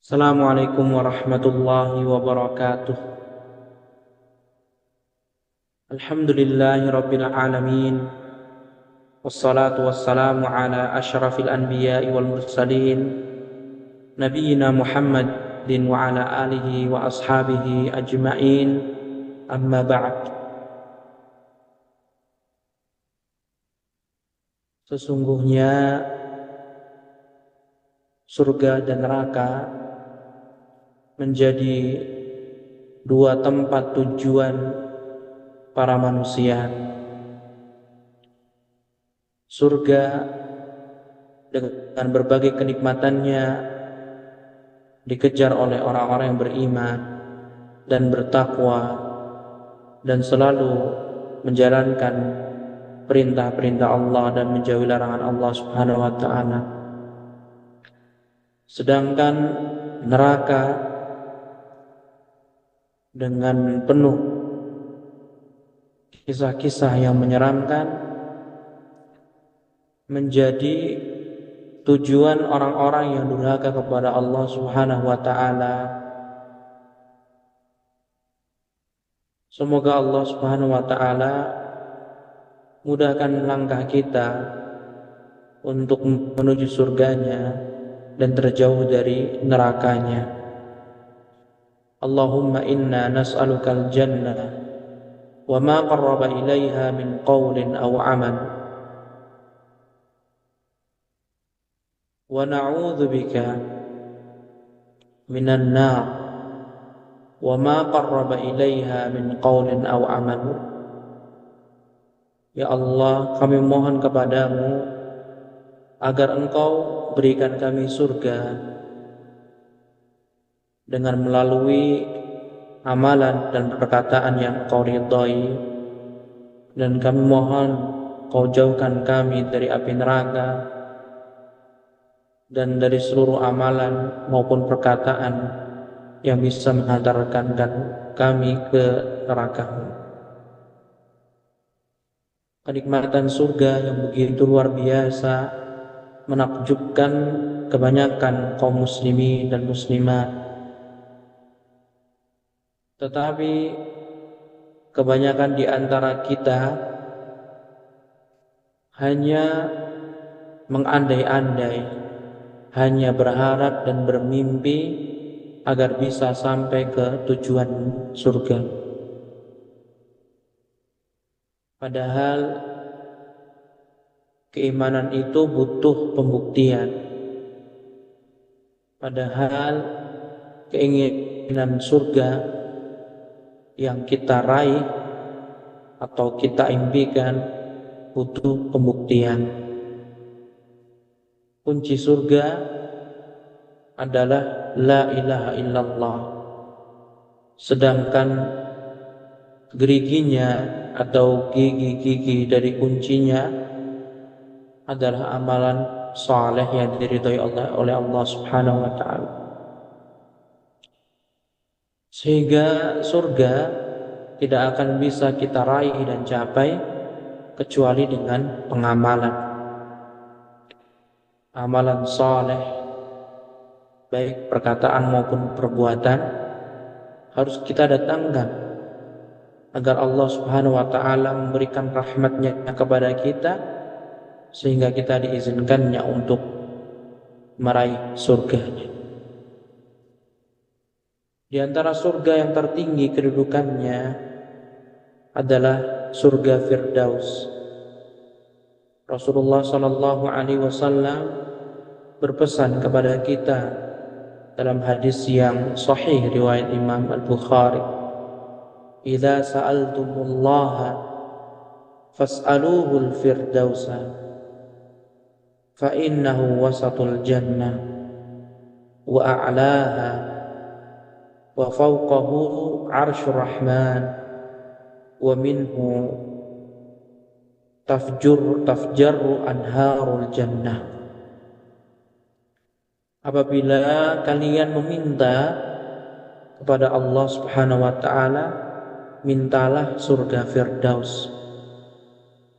Assalamualaikum warahmatullahi wabarakatuh. Alhamdulillahi rabbil alamin. Wassalatu wassalamu ala asyrafil anbiya'i wal mursalin Nabiyyina Muhammadin wa ala alihi wa ashabihi ajma'in. Amma ba'd. Sesungguhnya surga dan neraka menjadi dua tempat tujuan para manusia. Surga dengan berbagai kenikmatannya dikejar oleh orang-orang yang beriman dan bertakwa dan selalu menjalankan perintah-perintah Allah dan menjauhi larangan Allah Subhanahu wa taala. Sedangkan neraka dengan penuh kisah-kisah yang menyeramkan menjadi tujuan orang-orang yang durhaka kepada Allah Subhanahu wa taala. Semoga Allah Subhanahu wa taala mudahkan langkah kita untuk menuju surganya dan terjauh dari nerakanya. Allahumma inna nas'alukal jannah wa ma qarraba ilaiha min qawlin aw amal wa na'udzu bika minan nar wa ma qarraba ilaiha min qawlin aw amal. Ya Allah, kami mohon kepadamu agar Engkau berikan kami surga dengan melalui amalan dan perkataan yang Engkau ridhai, dan kami mohon Kau jauhkan kami dari api neraka dan dari seluruh amalan maupun perkataan yang bisa menghantarkan kami ke neraka. Kenikmatan surga yang begitu luar biasa menakjubkan kebanyakan kaum muslimin dan muslimat. Tetapi kebanyakan di antara kita hanya mengandai-andai, hanya berharap dan bermimpi agar bisa sampai ke tujuan surga. Padahal keimanan itu butuh pembuktian. Padahal keinginan surga yang kita raih atau kita impikan butuh pembuktian. Kunci surga adalah la ilaha illallah. Sedangkan geriginya atau gigi-gigi dari kuncinya adalah amalan saleh yang diridhai oleh Allah Subhanahu wa taala. Sehingga surga tidak akan bisa kita raih dan capai kecuali dengan pengamalan. Amalan saleh, baik perkataan maupun perbuatan, harus kita datangkan agar Allah Subhanahu wa taala memberikan rahmatnya kepada kita sehingga kita diizinkannya untuk meraih surganya. Di antara surga yang tertinggi kedudukannya adalah surga Firdaus. Rasulullah sallallahu alaihi wasallam berpesan kepada kita dalam hadis yang sahih riwayat Imam Al-Bukhari, "Idza sa'altumullaha fas'aluhu al-firdausa fa innahu wasatul jannah wa a'laha wa fawqahu 'arsyur rahman wa minhu tafjarru anharul jannah." Apabila kalian meminta kepada Allah Subhanahu wa taala, mintalah surga Firdaus.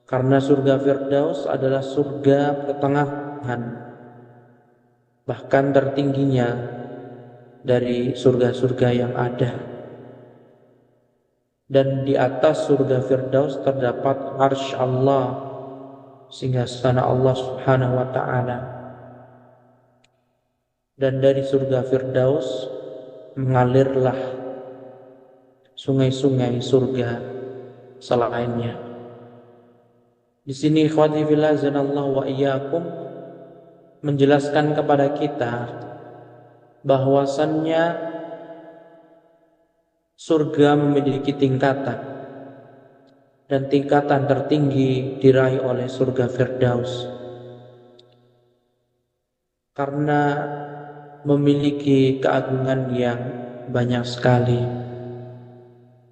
Karena surga Firdaus adalah surga pertengahan, bahkan tertingginya dari surga-surga yang ada. Dan di atas surga Firdaus terdapat arsy Allah, singgasana Allah Subhanahu wa ta'ala. Dan dari surga Firdaus mengalirlah sungai-sungai surga selainnya. Di sini ikhwati fillah zanallahu wa iyyakum menjelaskan kepada kita bahwasannya surga memiliki tingkatan, dan tingkatan tertinggi diraih oleh surga Firdaus karena memiliki keagungan yang banyak sekali.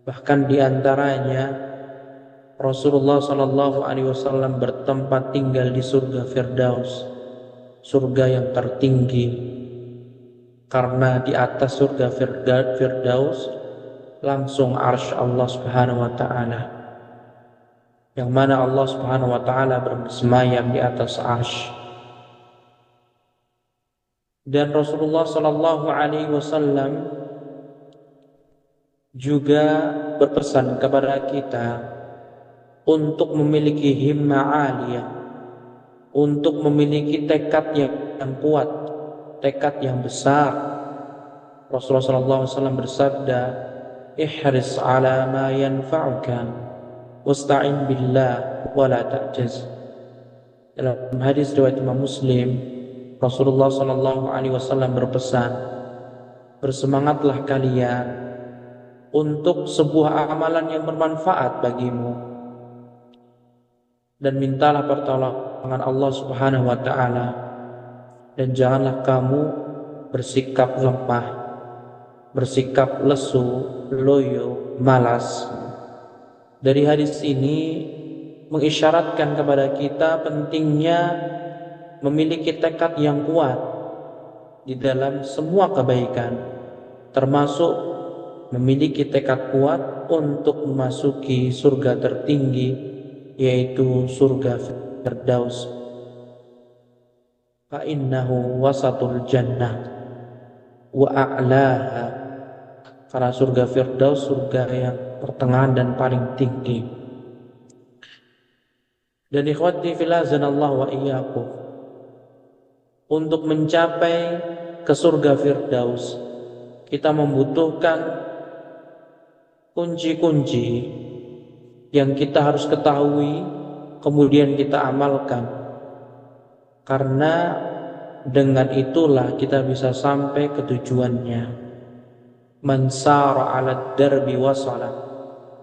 Bahkan di antaranya Rasulullah SAW bertempat tinggal di surga Firdaus, surga yang tertinggi, karena di atas surga Firdaus langsung arsy Allah Subhanahu wa ta'ala, yang mana Allah Subhanahu wa ta'ala bersemayam di atas arsy. Dan Rasulullah SAW juga berpesan kepada kita untuk memiliki himmah aliyah, untuk memiliki tekad yang kuat, tekad yang besar. Rasulullah SAW bersabda, ihris ala ma yanfa'uka wasta'in billah wa la ta'jaz. Dalam hadis riwayat Imam Muslim, Rasulullah SAW berpesan, bersemangatlah kalian untuk sebuah amalan yang bermanfaat bagimu, dan mintalah pertolongan Allah Subhanahu wa ta'ala, dan janganlah kamu bersikap lemah, bersikap lesu, loyo, malas. Dari hadis ini mengisyaratkan kepada kita pentingnya memiliki tekad yang kuat di dalam semua kebaikan, termasuk memiliki tekad kuat untuk memasuki surga tertinggi, yaitu surga Firdaus. Fa innahu wasatul jannah wa a'laha, karena surga Firdaus surga yang pertengahan dan paling tinggi. Dan ikhwati fillah zanallahu wa iyyakum, untuk mencapai ke surga Firdaus kita membutuhkan kunci-kunci yang kita harus ketahui, kemudian kita amalkan, karena dengan itulah kita bisa sampai ke tujuannya. Man sara 'ala darbi wasala,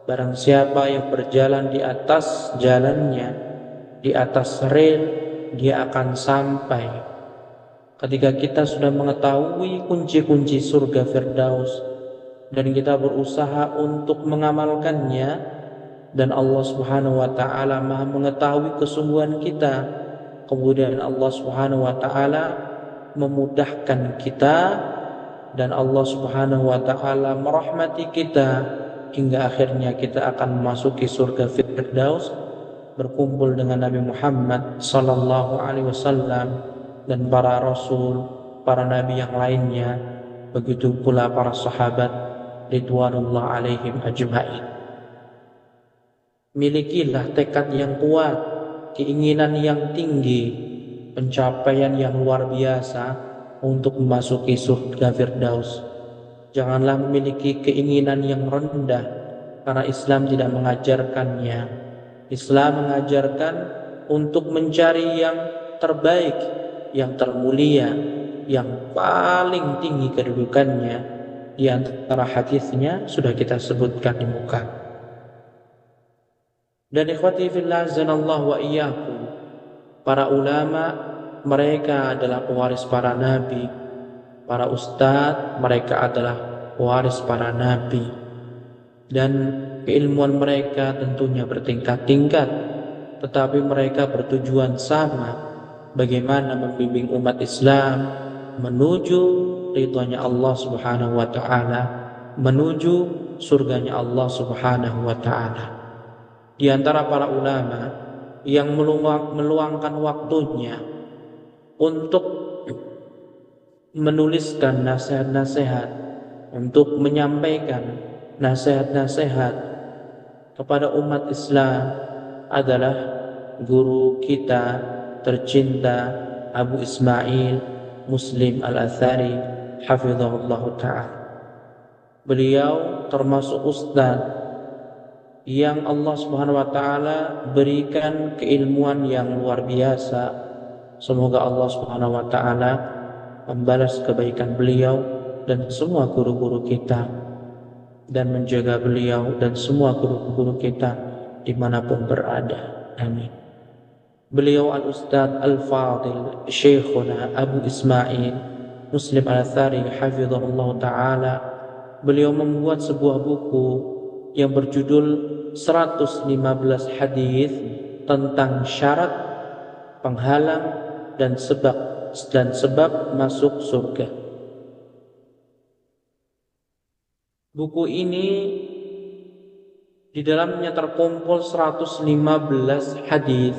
barang siapa yang berjalan di atas jalannya, di atas rel, dia akan sampai. Ketika kita sudah mengetahui kunci-kunci surga Firdaus dan kita berusaha untuk mengamalkannya, dan Allah Subhanahu wa ta'ala Maha mengetahui kesungguhan kita, kemudian Allah Subhanahu wa ta'ala memudahkan kita, dan Allah Subhanahu wa ta'ala merahmati kita hingga akhirnya kita akan memasuki surga Firdaus, berkumpul dengan Nabi Muhammad sallallahu alaihi wasallam dan para rasul, para nabi yang lainnya, begitu pula para sahabat ridwanullah alaihim ajma'in. Milikilah tekad yang kuat, keinginan yang tinggi, pencapaian yang luar biasa untuk memasuki surga Firdaus. Janganlah memiliki keinginan yang rendah, karena Islam tidak mengajarkannya. Islam mengajarkan untuk mencari yang terbaik, yang termulia, yang paling tinggi kedudukannya. Di antara hadisnya sudah kita sebutkan di muka. Dan ikhwati fillah zanallahu wa iyyakum, para ulama mereka adalah pewaris para nabi, para ustadz mereka adalah pewaris para nabi, dan keilmuan mereka tentunya bertingkat-tingkat, tetapi mereka bertujuan sama, bagaimana membimbing umat Islam menuju ridhonya Allah Subhanahu wa ta'ala, menuju surganya Allah Subhanahu wa ta'ala. Di antara para ulama yang meluangkan waktunya untuk menuliskan nasihat-nasihat, untuk menyampaikan nasihat-nasihat kepada umat Islam adalah guru kita tercinta Abu Ismail Muslim Al-Athari hafizahullah ta'ala. Beliau termasuk ustaz yang Allah Subhanahu wa taala berikan keilmuan yang luar biasa. Semoga Allah Subhanahu wa taala membalas kebaikan beliau dan semua guru-guru kita, dan menjaga beliau dan semua guru-guru kita dimanapun berada. Amin. Beliau Al-Ustadz Al-Fadil Syekhuna Abu Ismail Muslim Al-Athari hafizahullah ta'ala. Beliau membuat sebuah buku yang berjudul 115 hadis tentang syarat, penghalang dan sebab masuk surga. Buku ini di dalamnya terkumpul 115 hadis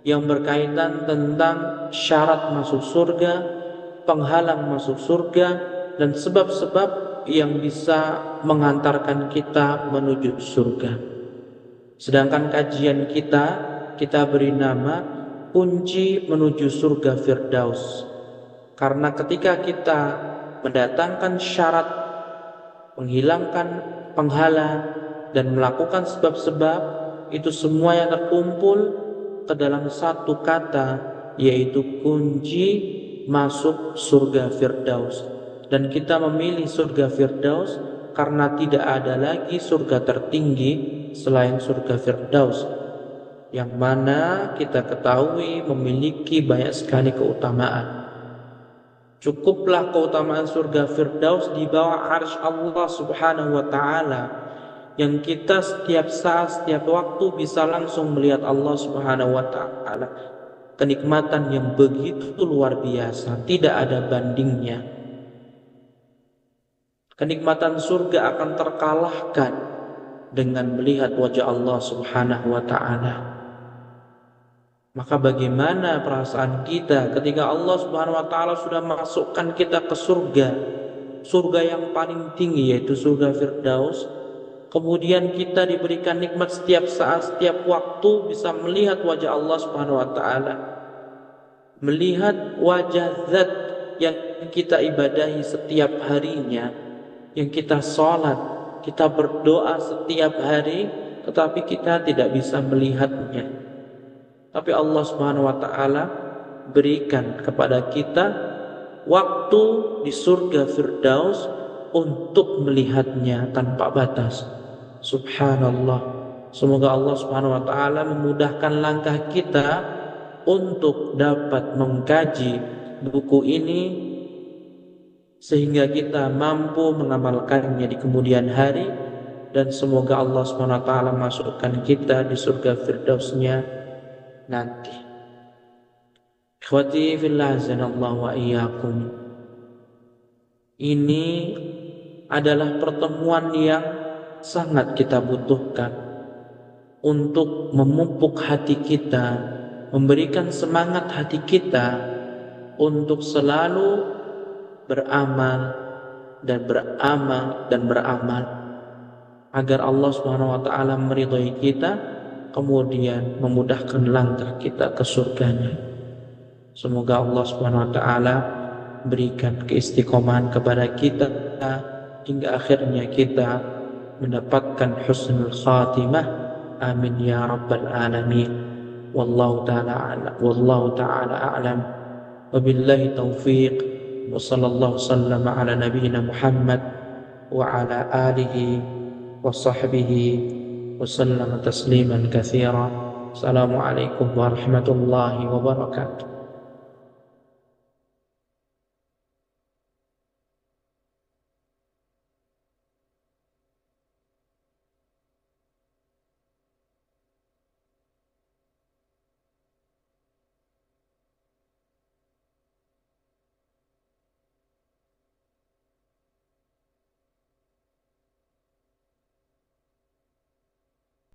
yang berkaitan tentang syarat masuk surga, penghalang masuk surga, dan sebab-sebab yang bisa mengantarkan kita menuju surga. Sedangkan kajian kita beri nama kunci menuju surga Firdaus. Karena ketika kita mendatangkan syarat, menghilangkan penghalang, dan melakukan sebab-sebab, itu semua yang terkumpul ke dalam satu kata, yaitu kunci masuk surga Firdaus. Dan kita memilih surga Firdaus karena tidak ada lagi surga tertinggi selain surga Firdaus, yang mana kita ketahui memiliki banyak sekali keutamaan. Cukuplah keutamaan surga Firdaus di bawah arsy Allah Subhanahu wa taala, yang kita setiap saat, setiap waktu bisa langsung melihat Allah Subhanahu wa taala. Kenikmatan yang begitu luar biasa, tidak ada bandingnya. Kenikmatan surga akan terkalahkan dengan melihat wajah Allah Subhanahu wa ta'ala. Maka bagaimana perasaan kita ketika Allah Subhanahu wa ta'ala sudah masukkan kita ke surga yang paling tinggi, yaitu surga Firdaus. Kemudian kita diberikan nikmat setiap saat, setiap waktu bisa melihat wajah Allah Subhanahu wa ta'ala, melihat wajah zat yang kita ibadahi setiap harinya, yang kita sholat, kita berdoa setiap hari, tetapi kita tidak bisa melihatnya. Tapi Allah Subhanahu wa ta'ala berikan kepada kita waktu di surga Firdaus untuk melihatnya tanpa batas. Subhanallah. Semoga Allah Subhanahu wa ta'ala memudahkan langkah kita untuk dapat mengkaji buku ini, sehingga kita mampu mengamalkannya di kemudian hari, dan semoga Allah SWT masukkan kita di surga Firdausnya nanti. Ikhwati fillah azanallahu wa iyyakum. Ini adalah pertemuan yang sangat kita butuhkan untuk memupuk hati kita, memberikan semangat hati kita untuk selalu beramal dan beramal agar Allah Subhanahu wa taala meridhai kita, kemudian memudahkan langkah kita ke surganya. Semoga Allah Subhanahu wa taala berikan keistiqomahan kepada kita hingga akhirnya kita mendapatkan husnul khatimah. Amin ya rabbal alamin. Wallahu taala a'lam. Wabillahi taufiq. وصلى الله وسلم على نبينا محمد وعلى آله وصحبه وسلم تسليما كثيرا. السلام عليكم ورحمة الله وبركاته.